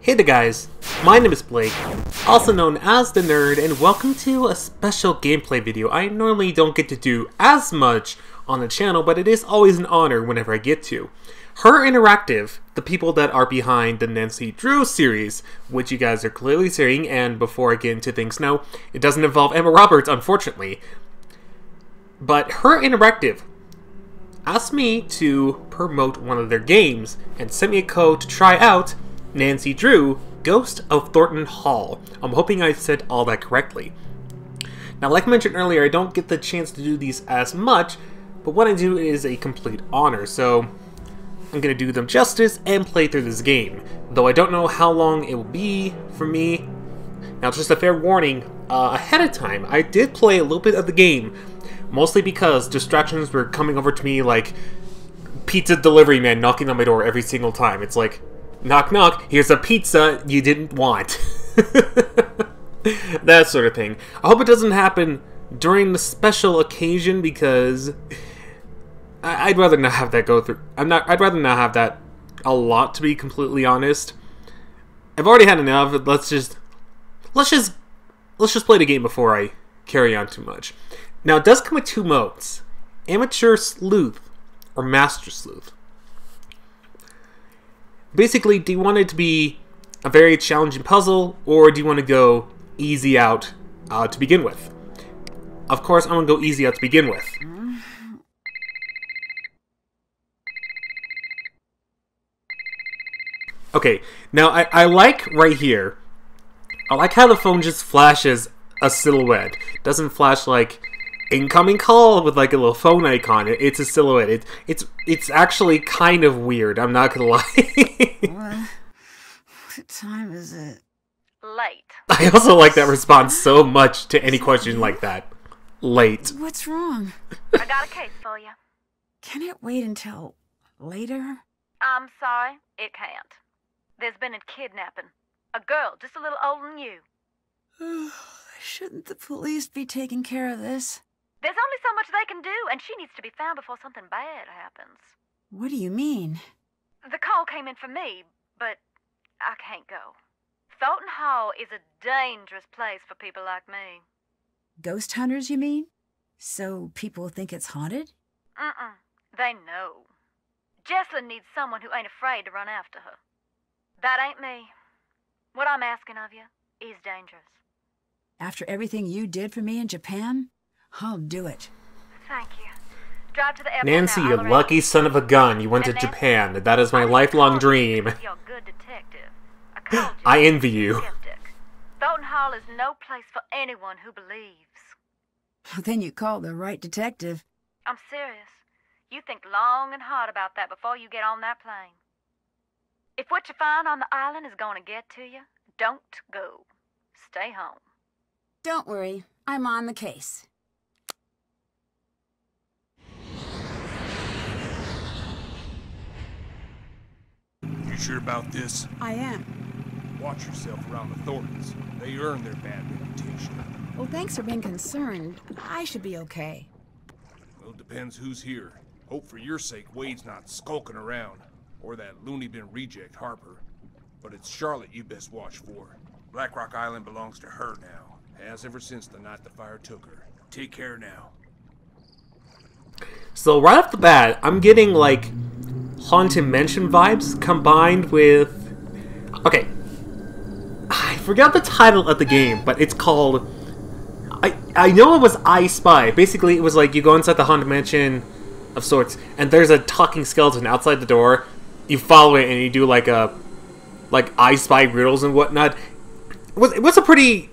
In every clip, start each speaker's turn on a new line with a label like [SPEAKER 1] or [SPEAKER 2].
[SPEAKER 1] Hey there guys, my name is Blake, also known as The Nerd, and welcome to a special gameplay video. I normally don't get to do as much on the channel, but it is always an honor whenever I get to. Her Interactive, the people that are behind the Nancy Drew series, which you guys are clearly seeing, and before I get into things, no, it doesn't involve Emma Roberts, unfortunately. But Her Interactive asked me to promote one of their games, and sent me a code to try out Nancy Drew, Ghost of Thornton Hall. I'm hoping I said all that correctly. Now, like I mentioned earlier, I don't get the chance to do these as much, but what I do is a complete honor, so I'm going to do them justice and play through this game, though I don't know how long it will be for me. Now, just a fair warning, ahead of time, I did play a little bit of the game, mostly because distractions were coming over to me like pizza delivery man knocking on my door every single time. It's like, knock knock, here's a pizza you didn't want. That sort of thing. I hope it doesn't happen during the special occasion because I'd rather not have that go through. I'd rather not have that a lot, to be completely honest. I've already had enough. Let's just play the game before I carry on too much. Now, it does come with two modes: Amateur Sleuth or Master Sleuth. Basically, do you want it to be a very challenging puzzle, or do you want to go easy out to begin with? Of course, I'm going to go easy out to begin with. Okay, now I like right here, I like how the phone just flashes a silhouette. It doesn't flash like incoming call with like a little phone icon. It's a silhouette. It's actually kind of weird, I'm not gonna lie.
[SPEAKER 2] What time is it?
[SPEAKER 3] Late.
[SPEAKER 1] I also like that response so much to any question like that. Late.
[SPEAKER 2] What's wrong?
[SPEAKER 3] I got a case for you.
[SPEAKER 2] Can it wait until later?
[SPEAKER 3] I'm sorry, it can't. There's been a kidnapping. A girl just a little older than you.
[SPEAKER 2] Shouldn't the police be taking care of this?
[SPEAKER 3] There's only so much they can do, and she needs to be found before something bad happens.
[SPEAKER 2] What do you mean?
[SPEAKER 3] The call came in for me, but I can't go. Thornton Hall is a dangerous place for people like me.
[SPEAKER 2] Ghost hunters, you mean? So people think it's haunted?
[SPEAKER 3] They know. Jessalyn needs someone who ain't afraid to run after her. That ain't me. What I'm asking of you is dangerous.
[SPEAKER 2] After everything you did for me in Japan, I'll do it.
[SPEAKER 3] Thank you. Drive to the airport
[SPEAKER 1] Nancy,
[SPEAKER 3] now.
[SPEAKER 1] you lucky son of a gun. You went to
[SPEAKER 3] Nancy,
[SPEAKER 1] Japan. That is my lifelong dream.
[SPEAKER 3] You're a good detective. I called you.
[SPEAKER 1] I envy you.
[SPEAKER 3] Skeptic. Thornton Hall is no place for anyone who believes.
[SPEAKER 2] Then you called the right detective.
[SPEAKER 3] I'm serious. You think long and hard about that before you get on that plane. If what you find on the island is going to get to you, don't go. Stay home.
[SPEAKER 2] Don't worry, I'm on the case.
[SPEAKER 4] You sure about this?
[SPEAKER 2] I am.
[SPEAKER 4] Watch yourself around the Thorntons. They earn their bad reputation.
[SPEAKER 2] Well, thanks for being concerned. I should be okay.
[SPEAKER 4] Well, it depends who's here. Hope for your sake Wade's not skulking around. Or that loony bin reject, Harper. But it's Charlotte you best watch for. Black Rock Island belongs to her now. Has ever since the night the fire took her. Take care now.
[SPEAKER 1] So right off the bat, I'm getting like Haunted Mansion vibes combined with... Okay. I forgot the title of the game, but it's called... I know it was I Spy. Basically, it was like you go inside the Haunted Mansion of sorts, and there's a talking skeleton outside the door. You follow it, and you do like I Spy riddles and whatnot. It was a pretty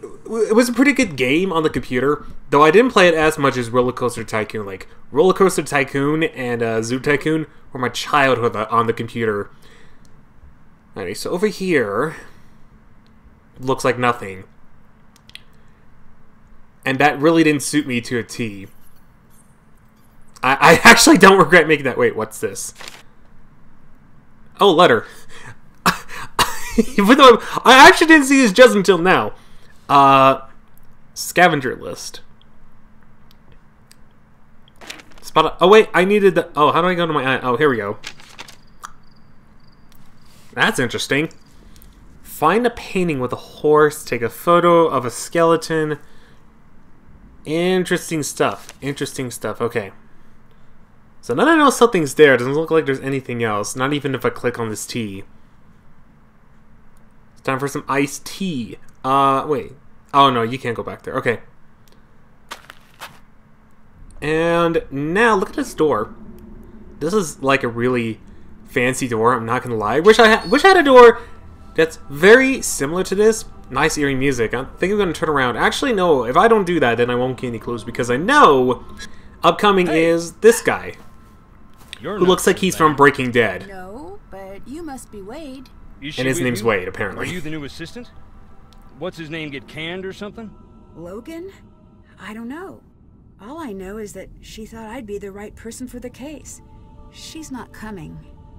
[SPEAKER 1] good game on the computer, though I didn't play it as much as Roller Coaster Tycoon. Like Roller Coaster Tycoon and Zoo Tycoon were my childhood on the computer. Alright, so over here looks like nothing, and that really didn't suit me to a T. I actually don't regret making that. Wait, what's this? Oh, letter. Even though I actually didn't see this just until now. Scavenger list. Oh wait, I needed the... Oh, how do I go to my... Oh, here we go. That's interesting. Find a painting with a horse. Take a photo of a skeleton. Interesting stuff. Interesting stuff. Okay. So now I know something's there. It doesn't look like there's anything else. Not even if I click on this tea. It's time for some iced tea. Wait. Oh no, you can't go back there. Okay. And now look at this door. This is like a really fancy door. I'm not gonna lie. Wish I had a door that's very similar to this. Nice eerie music. I think I'm gonna turn around. Actually, no. If I don't do that, then I won't get any clues because I know upcoming is this guy who looks like he's from Breaking Dead.
[SPEAKER 2] No, but you must be Wade.
[SPEAKER 1] And his name's Wade, apparently.
[SPEAKER 5] Are you the new assistant? What's his name, get canned or something?
[SPEAKER 2] Logan? I don't know. All I know is that she thought I'd be the right person for the case. She's not coming.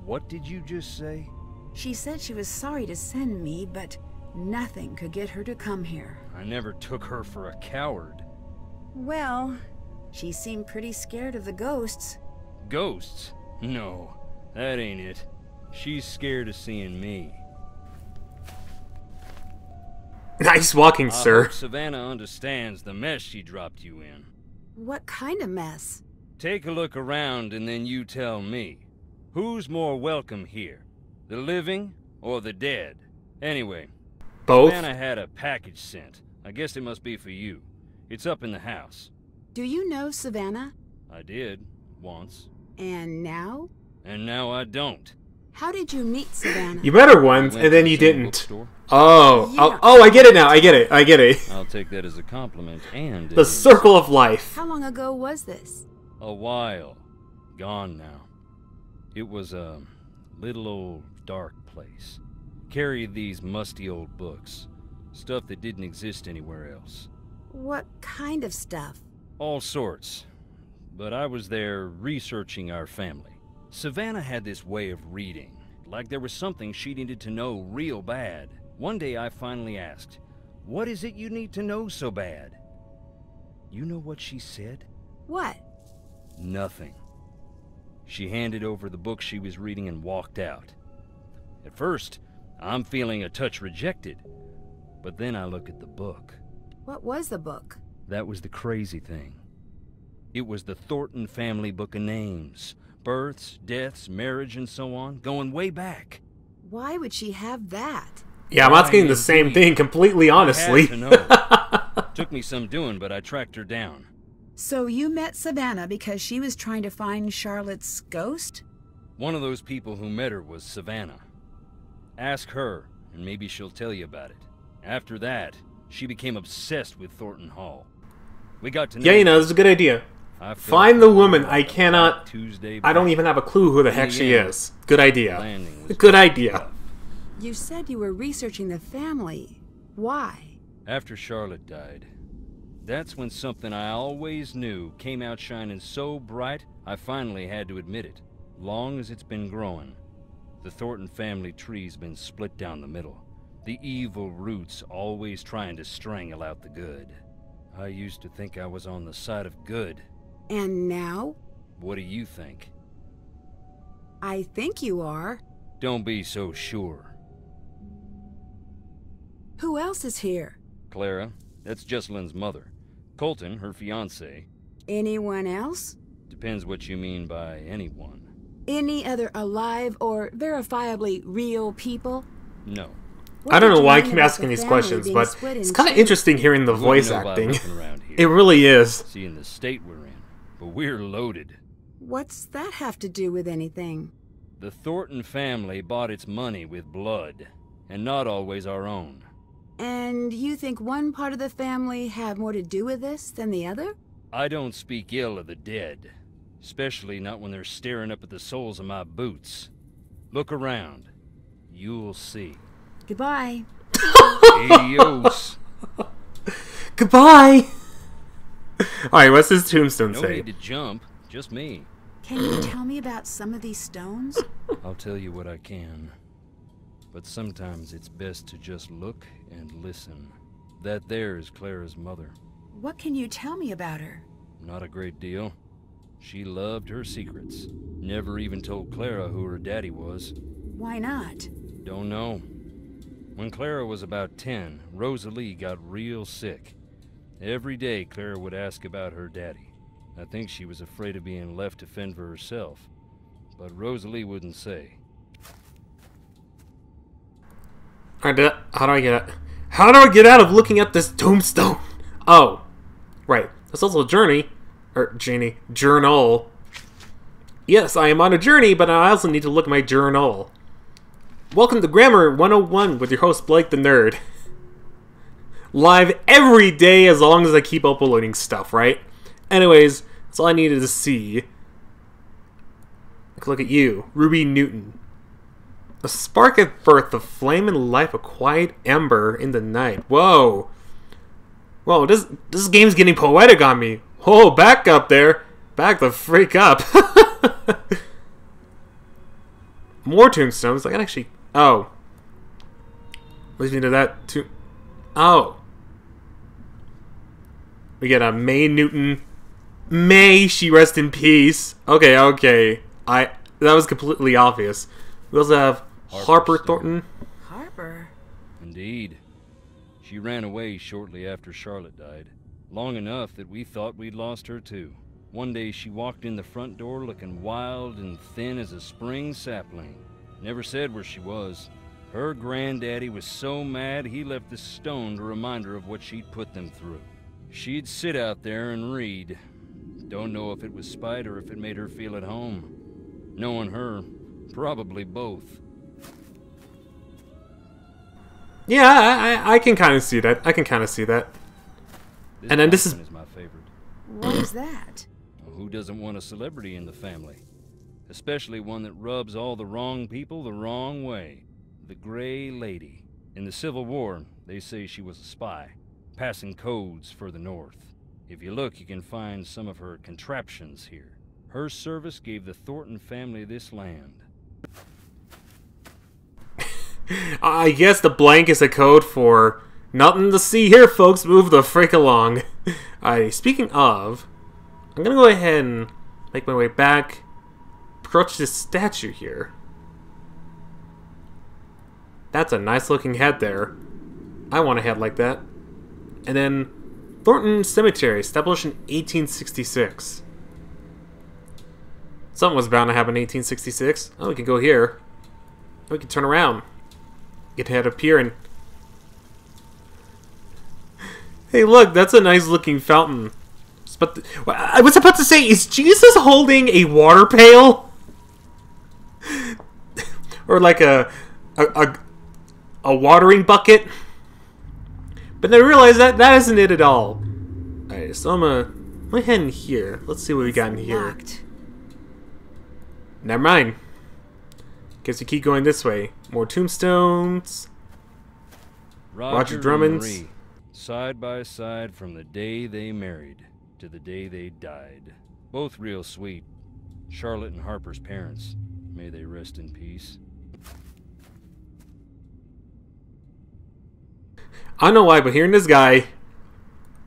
[SPEAKER 5] What did you just say?
[SPEAKER 2] She said she was sorry to send me, but nothing could get her to come here.
[SPEAKER 5] I never took her for a coward.
[SPEAKER 2] Well, she seemed pretty scared of the ghosts.
[SPEAKER 5] Ghosts? No, that ain't it. She's scared of seeing me.
[SPEAKER 1] Nice walking, sir.
[SPEAKER 5] I hope Savannah understands the mess she dropped you in.
[SPEAKER 2] What kind of mess?
[SPEAKER 5] Take a look around and then you tell me. Who's more welcome here? The living or the dead? Anyway,
[SPEAKER 1] Both?
[SPEAKER 5] Savannah had a package sent. I guess it must be for you. It's up in the house.
[SPEAKER 2] Do you know Savannah?
[SPEAKER 5] I did, once.
[SPEAKER 2] And now?
[SPEAKER 5] And now I don't.
[SPEAKER 2] How did you meet Savannah?
[SPEAKER 1] You met her once, and then you didn't.
[SPEAKER 5] Bookstore.
[SPEAKER 1] Oh,
[SPEAKER 2] Yeah.
[SPEAKER 1] oh, I get it now. I get it.
[SPEAKER 5] I'll take that as a compliment and...
[SPEAKER 1] The circle of life.
[SPEAKER 2] How long ago was this?
[SPEAKER 5] A while. Gone now. It was a little old dark place. Carried these musty old books. Stuff that didn't exist anywhere else.
[SPEAKER 2] What kind of stuff?
[SPEAKER 5] All sorts. But I was there researching our family. Savannah had this way of reading, like there was something she needed to know real bad. One day I finally asked, "What is it you need to know so bad?" You know what she said?
[SPEAKER 2] What?
[SPEAKER 5] Nothing. She handed over the book she was reading and walked out. At first, I'm feeling a touch rejected, but then I look at the book.
[SPEAKER 2] What was the book?
[SPEAKER 5] That was the crazy thing. It was the Thornton family book of names. Births, deaths, marriage, and so on, going way back.
[SPEAKER 2] Why would she have that?
[SPEAKER 1] Yeah, I'm asking the same thing completely honestly.
[SPEAKER 5] I had to know. Took me some doing, but I tracked her down.
[SPEAKER 2] So you met Savannah because she was trying to find Charlotte's ghost?
[SPEAKER 5] One of those people who met her was Savannah. Ask her, and maybe she'll tell you about it. After that, she became obsessed with Thornton Hall. We got to know...
[SPEAKER 1] Yeah, you know, this is a good idea. Find the woman. I cannot... I don't even have a clue who the heck she is. Good idea. Good idea.
[SPEAKER 2] You said you were researching the family. Why?
[SPEAKER 5] After Charlotte died, that's when something I always knew came out shining so bright, I finally had to admit it. Long as it's been growing, the Thornton family tree's been split down the middle. The evil roots always trying to strangle out the good. I used to think I was on the side of good.
[SPEAKER 2] And now?
[SPEAKER 5] What do you think?
[SPEAKER 2] I think you are.
[SPEAKER 5] Don't be so sure.
[SPEAKER 2] Who else is here?
[SPEAKER 5] Clara, that's Jessalyn's mother. Colton, her fiancé.
[SPEAKER 2] Anyone else?
[SPEAKER 5] Depends what you mean by anyone.
[SPEAKER 2] Any other alive or verifiably real people?
[SPEAKER 5] No.
[SPEAKER 1] I don't know why I keep asking these questions, but it's kind of interesting hearing the voice acting. It really is.
[SPEAKER 5] Seeing the state we're in. But we're loaded.
[SPEAKER 2] What's that have to do with anything?
[SPEAKER 5] The Thornton family bought its money with blood, and not always our own.
[SPEAKER 2] And you think one part of the family have more to do with this than the other?
[SPEAKER 5] I don't speak ill of the dead, especially not when they're staring up at the soles of my boots. Look around. You'll see.
[SPEAKER 2] Goodbye.
[SPEAKER 5] Adios.
[SPEAKER 1] Goodbye. Alright, what's his tombstone
[SPEAKER 5] No
[SPEAKER 1] say?
[SPEAKER 5] need to jump, just me.
[SPEAKER 2] Can you tell me about some of these stones?
[SPEAKER 5] I'll tell you what I can. But sometimes it's best to just look and listen. That there is Clara's mother.
[SPEAKER 2] What can you tell me about her?
[SPEAKER 5] Not a great deal. She loved her secrets. Never even told Clara who her daddy was.
[SPEAKER 2] Why not?
[SPEAKER 5] Don't know. When Clara was about 10, Rosalie got real sick. Every day, Clara would ask about her daddy. I think she was afraid of being left to fend for herself, but Rosalie wouldn't say.
[SPEAKER 1] Alright, how do I get out of looking at this tombstone? Oh, right. That's also a journey. Journal. Yes, I am on a journey, but I also need to look at my journal. Welcome to Grammar 101 with your host, Blake the Nerd. Live every day as long as I keep uploading stuff, right? Anyways, that's all I needed to see. Look at you, Ruby Newton. A spark at birth, a flame in life, a quiet ember in the night. Whoa. Whoa, this game's getting poetic on me. Whoa, back up there. Back the freak up. More tombstones. I can actually... Oh. Leads me to that too. Oh. We get a May Newton. May she rest in peace. Okay, okay. That was completely obvious. We also have Harper Thornton.
[SPEAKER 2] Harper?
[SPEAKER 5] Indeed. She ran away shortly after Charlotte died. Long enough that we thought we'd lost her too. One day she walked in the front door looking wild and thin as a spring sapling. Never said where she was. Her granddaddy was so mad he left this stone to remind her of what she'd put them through. She'd sit out there and read. Don't know if it was spite or if it made her feel at home. Knowing her, probably both.
[SPEAKER 1] Yeah, I can kind of see that. I can kind of see that. And then this is
[SPEAKER 5] my favorite.
[SPEAKER 2] What is that?
[SPEAKER 5] Who doesn't want a celebrity in the family? Especially one that rubs all the wrong people the wrong way. The Gray Lady. In the Civil War, they say she was a spy, passing codes for the North. If you look, you can find some of her contraptions here. Her service gave the Thornton family this land.
[SPEAKER 1] I guess the blank is a code for nothing to see here, folks. Move the frick along. Alright, speaking of, I'm gonna go ahead and make my way back. Approach this statue here. That's a nice looking head there. I want a head like that. And then Thornton Cemetery, established in 1866. Something was bound to happen in 1866. Oh, we can go here. We can turn around. Get to head up here and... Hey, look, that's a nice looking fountain. I was about to say, is Jesus holding a water pail? Or like a watering bucket? But then I realized that isn't it at all. Alright, so I'm gonna head in here. Let's see what we got in here.
[SPEAKER 2] Locked.
[SPEAKER 1] Never mind. Guess we keep going this way. More tombstones. Roger Drummond's.
[SPEAKER 5] And Marie, side by side from the day they married to the day they died. Both real sweet. Charlotte and Harper's parents. May they rest in peace.
[SPEAKER 1] I don't know why, but hearing this guy,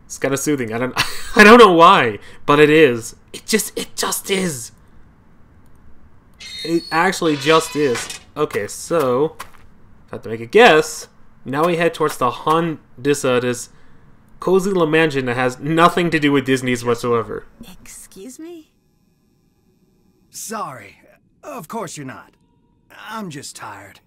[SPEAKER 1] it's kind of soothing. I don't know why, but it is. It just is. It actually just is. Okay, so I have to make a guess. Now we head towards the this cozy little mansion that has nothing to do with Disney's whatsoever.
[SPEAKER 2] Excuse me?
[SPEAKER 6] Sorry. Of course you're not. I'm just tired.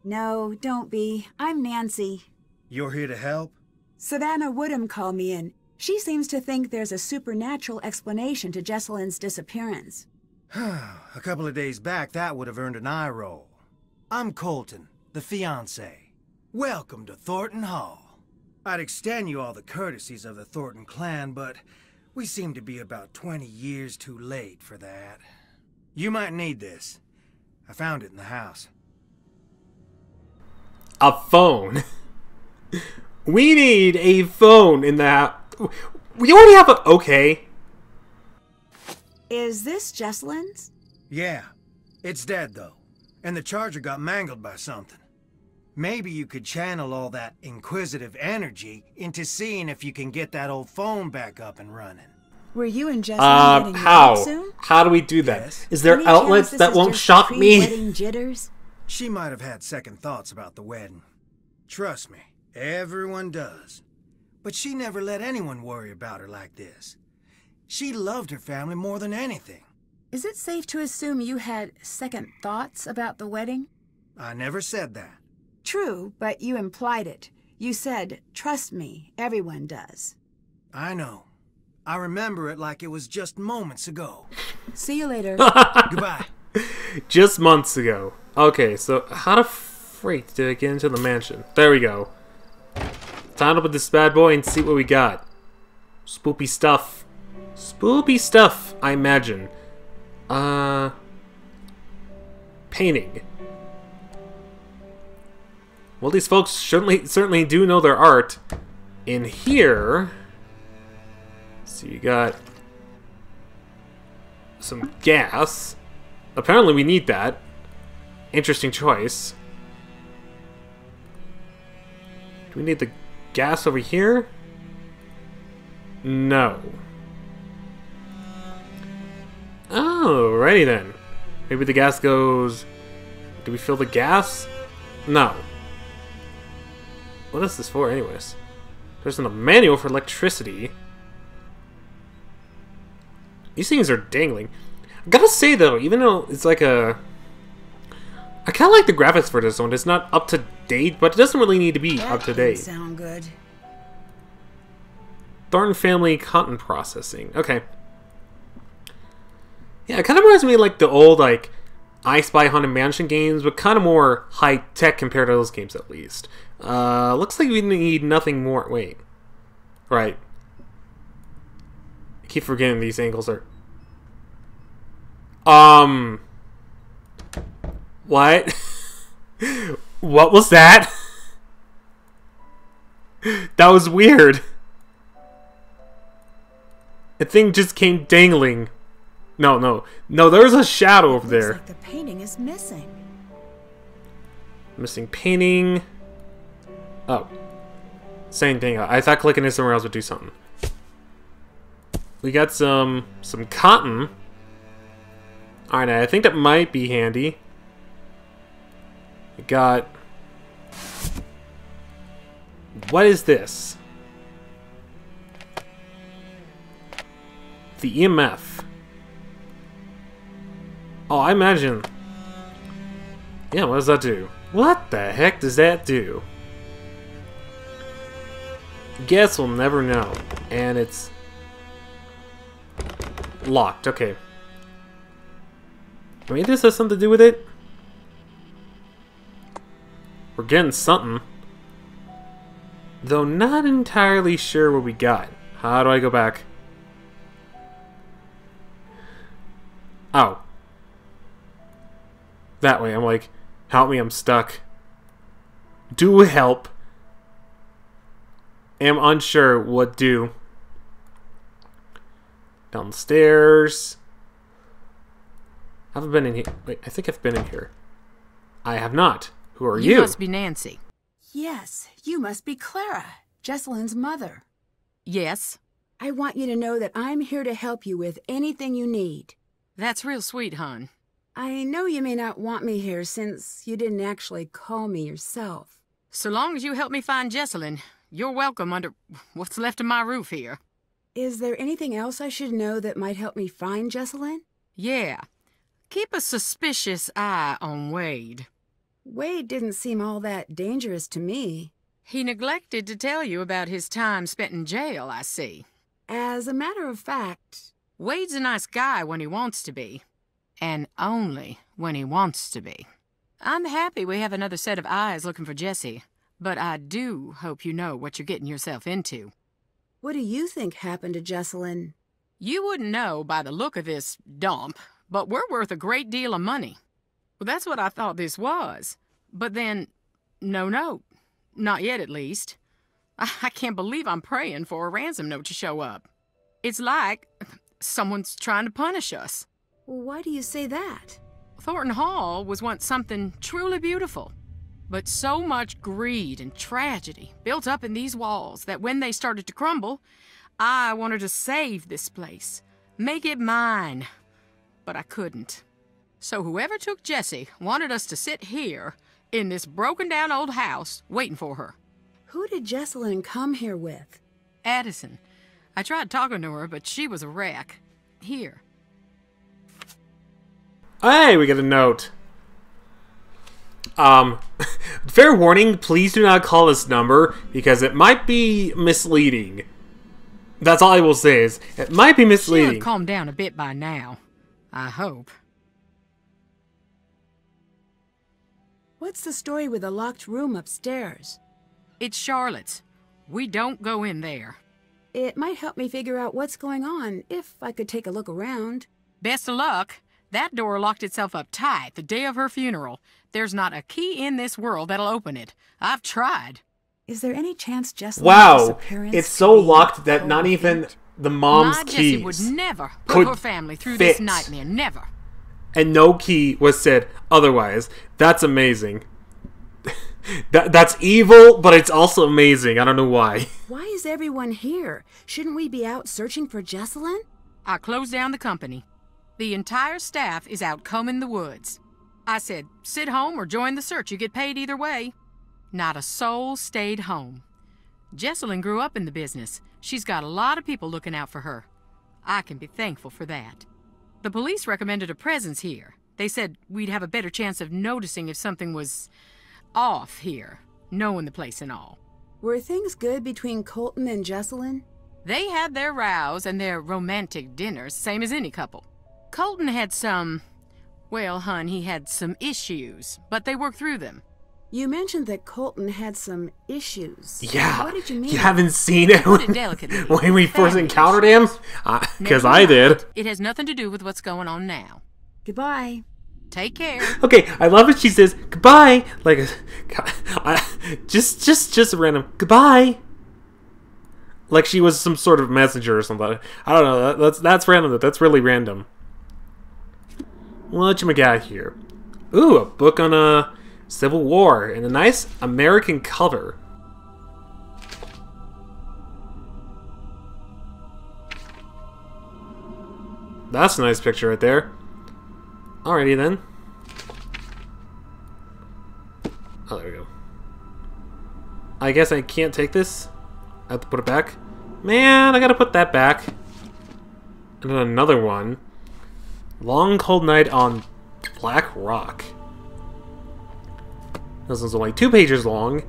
[SPEAKER 2] No, don't be. I'm Nancy.
[SPEAKER 6] You're here to help?
[SPEAKER 2] Savannah Woodham called me in. She seems to think there's a supernatural explanation to Jessalyn's disappearance.
[SPEAKER 6] A couple of days back, that would have earned an eye roll. I'm Colton, the fiancé. Welcome to Thornton Hall. I'd extend you all the courtesies of the Thornton clan, but we seem to be about 20 years too late for that. You might need this. I found it in the house.
[SPEAKER 1] A phone. We need a phone in that. We already have a... Okay.
[SPEAKER 2] Is this Jessalyn's?
[SPEAKER 6] Yeah. It's dead, though. And the charger got mangled by something. Maybe you could channel all that inquisitive energy into seeing if you can get that old phone back up and running.
[SPEAKER 2] Were you and Jessalyn getting
[SPEAKER 1] how?
[SPEAKER 2] married soon?
[SPEAKER 1] How do we do that?
[SPEAKER 6] Yes.
[SPEAKER 1] Is there
[SPEAKER 2] Any
[SPEAKER 1] outlets
[SPEAKER 2] chance
[SPEAKER 1] that
[SPEAKER 2] this is
[SPEAKER 1] won't
[SPEAKER 2] just
[SPEAKER 1] shock me?
[SPEAKER 2] pre-wedding jitters?
[SPEAKER 6] She might have had second thoughts about the wedding. Trust me, everyone does. But she never let anyone worry about her like this. She loved her family more than anything.
[SPEAKER 2] Is it safe to assume you had second thoughts about the wedding?
[SPEAKER 6] I never said that.
[SPEAKER 2] True, but you implied it. You said, trust me, everyone does.
[SPEAKER 6] I know. I remember it like it was just moments ago.
[SPEAKER 2] See you later.
[SPEAKER 6] Goodbye.
[SPEAKER 1] Just months ago. Okay, so how the freak did I get into the mansion? There we go. Time to put this bad boy and see what we got. Spoopy stuff. Spoopy stuff, I imagine. Painting. Well, these folks certainly do know their art. In here, so you got some gas. Apparently we need that. Interesting choice. Do we need the gas over here? No. Alrighty then. Maybe the gas goes... Do we fill the gas? No. What is this for anyways? There's a manual for electricity. These things are dangling. I gotta say though, even though it's like a... I kinda like the graphics for this one. It's not up to date, but it doesn't really need to be up to date.
[SPEAKER 2] Sound good.
[SPEAKER 1] Thornton family cotton processing. Okay. Yeah, it kind of reminds me of like the old like I Spy Haunted Mansion games, but kind of more high tech compared to those games at least. Looks like we need nothing more. Wait. Right. I keep forgetting these angles are... What? What was that? That was weird. The thing just came dangling. No, there's a shadow over there.
[SPEAKER 2] Looks like the painting is missing.
[SPEAKER 1] Missing painting. Oh. Same thing. I thought clicking it somewhere else would do something. We got some cotton. Alright, I think that might be handy. We got... What is this? The EMF. Oh, I imagine... Yeah, what does that do? What the heck does that do? Guess we'll never know. And it's... locked, okay. Maybe this has something to do with it? We're getting something. Though not entirely sure what we got. How do I go back? Oh. That way, I'm like, help me, I'm stuck. Do help. Am unsure what do. Downstairs. I haven't been in here. Wait, I think I've been in here. I have not. Who are you?
[SPEAKER 7] You must be Nancy.
[SPEAKER 2] Yes, you must be Clara, Jessalyn's mother.
[SPEAKER 7] Yes.
[SPEAKER 2] I want you to know that I'm here to help you with anything you need.
[SPEAKER 7] That's real sweet, hon.
[SPEAKER 2] I know you may not want me here since you didn't actually call me yourself.
[SPEAKER 7] So long as you help me find Jessalyn, you're welcome under what's left of my roof here.
[SPEAKER 2] Is there anything else I should know that might help me find Jessalyn?
[SPEAKER 7] Yeah. Keep a suspicious eye on Wade.
[SPEAKER 2] Wade didn't seem all that dangerous to me.
[SPEAKER 7] He neglected to tell you about his time spent in jail, I see.
[SPEAKER 2] As a matter of fact...
[SPEAKER 7] Wade's a nice guy when he wants to be. And only when he wants to be. I'm happy we have another set of eyes looking for Jessie, but I do hope you know what you're getting yourself into.
[SPEAKER 2] What do you think happened to Jessalyn?
[SPEAKER 7] You wouldn't know by the look of this dump, but we're worth a great deal of money. Well, that's what I thought this was. But then, no, not yet at least. I can't believe I'm praying for a ransom note to show up. It's like someone's trying to punish us.
[SPEAKER 2] Why do you say that?
[SPEAKER 7] Thornton Hall was once something truly beautiful. But so much greed and tragedy built up in these walls that when they started to crumble, I wanted to save this place, make it mine. But I couldn't. So whoever took Jessie wanted us to sit here in this broken-down old house, waiting for her.
[SPEAKER 2] Who did Jessalyn come here with?
[SPEAKER 7] Addison. I tried talking to her, but she was a wreck. Here.
[SPEAKER 1] Hey, we get a note. Fair warning, please do not call this number, because it might be misleading. That's all I will say is, it might be
[SPEAKER 7] She'll
[SPEAKER 1] misleading.
[SPEAKER 7] have calmed down a bit by now. I hope.
[SPEAKER 2] What's the story with the locked room upstairs?
[SPEAKER 7] It's Charlotte's. We don't go in there.
[SPEAKER 2] It might help me figure out what's going on, if I could take a look around.
[SPEAKER 7] Best of luck. That door locked itself up tight the day of her funeral. There's not a key in this world that'll open it. I've tried.
[SPEAKER 2] Is there any chance Jessalyn's
[SPEAKER 1] Wow,
[SPEAKER 2] disappearance
[SPEAKER 1] it's so
[SPEAKER 2] could be
[SPEAKER 1] locked that
[SPEAKER 2] cold
[SPEAKER 1] not even
[SPEAKER 2] feet?
[SPEAKER 1] the mom's
[SPEAKER 7] My Jessie would
[SPEAKER 1] keys
[SPEAKER 7] never
[SPEAKER 1] could
[SPEAKER 7] put her family through
[SPEAKER 1] fit.
[SPEAKER 7] this nightmare. Never.
[SPEAKER 1] And no key was said otherwise. That's amazing. That's evil, but it's also amazing. I don't know why.
[SPEAKER 2] Why is everyone here? Shouldn't we be out searching for Jessalyn?
[SPEAKER 7] I closed down the company. The entire staff is out combing the woods. I said, sit home or join the search. You get paid either way. Not a soul stayed home. Jessalyn grew up in the business. She's got a lot of people looking out for her. I can be thankful for that. The police recommended a presence here. They said we'd have a better chance of noticing if something was off here, knowing the place and all.
[SPEAKER 2] Were things good between Colton and Jessalyn?
[SPEAKER 7] They had their rows and their romantic dinners, same as any couple. Colton had well, hun, he had some issues, but they worked through them.
[SPEAKER 2] You mentioned that Colton had some issues.
[SPEAKER 1] Yeah,
[SPEAKER 2] What did you mean?
[SPEAKER 1] you haven't seen it
[SPEAKER 7] Put it delicately.
[SPEAKER 1] when we first
[SPEAKER 7] Family
[SPEAKER 1] encountered him? Because I did.
[SPEAKER 7] It has nothing to do with what's going on now.
[SPEAKER 2] Goodbye.
[SPEAKER 7] Take care.
[SPEAKER 1] Okay, I love it. She says goodbye, like just random goodbye, like she was some sort of messenger or something. I don't know. That's random. That's really random. What you got here? Ooh, a book on Civil War and a nice American cover. That's a nice picture right there. Alrighty then. Oh, there we go. I guess I can't take this. I have to put it back. Man, I gotta put that back. And then another one. Long Cold Night on Black Rock. This one's only 2 pages long.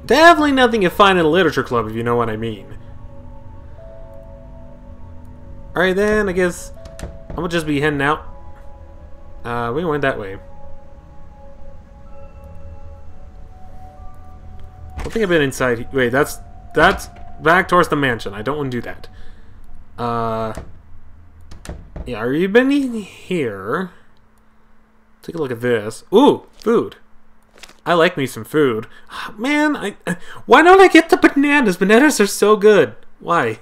[SPEAKER 1] Definitely nothing you find in a literature club, if you know what I mean. Alright then, I guess I'm gonna just be heading out. We went that way. I don't think I've been inside. Wait, that's back towards the mansion. I don't want to do that. Yeah, are you been in here? Take a look at this. Ooh, food. I like me some food. Man, why don't I get the bananas? Bananas are so good. Why?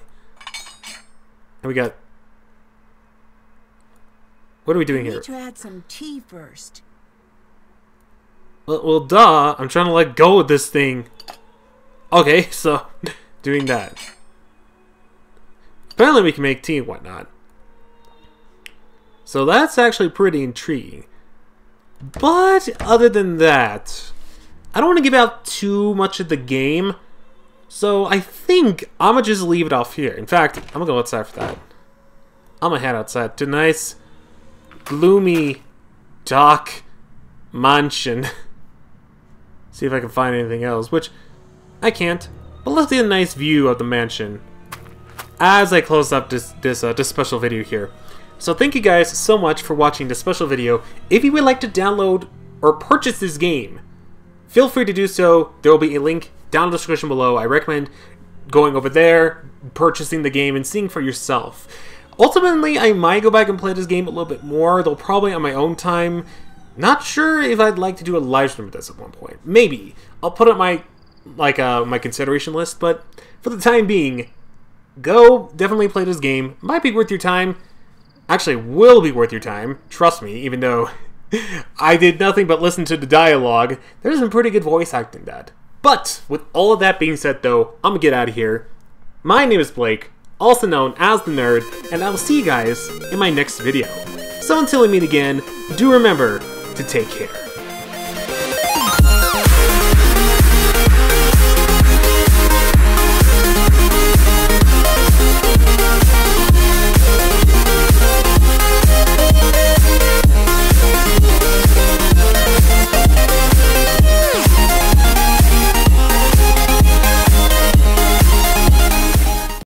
[SPEAKER 1] And we got... What are we doing
[SPEAKER 2] We
[SPEAKER 1] here?
[SPEAKER 2] need to add some tea first.
[SPEAKER 1] Well, duh. I'm trying to let go of this thing. Okay, so doing that. Apparently we can make tea and whatnot. So that's actually pretty intriguing. But other than that, I don't want to give out too much of the game. So I think I'm going to just leave it off here. In fact, I'm going to go outside for that. I'm going to head outside to a nice, gloomy, dark mansion. See if I can find anything else, which I can't. But let's get a nice view of the mansion as I close up this special video here. So thank you guys so much for watching this special video. If you would like to download or purchase this game, feel free to do so. There will be a link down in the description below. I recommend going over there, purchasing the game, and seeing for yourself. Ultimately, I might go back and play this game a little bit more, though probably on my own time. Not sure if I'd like to do a live stream of this at one point. Maybe. I'll put it on my consideration list, but for the time being, go definitely play this game. Might be worth your time. Actually, will be worth your time. Trust me, even though I did nothing but listen to the dialogue. There's some pretty good voice acting that. But with all of that being said, though, I'm gonna get out of here. My name is Blake, also known as The Nerd, and I will see you guys in my next video. So until we meet again, do remember to take care.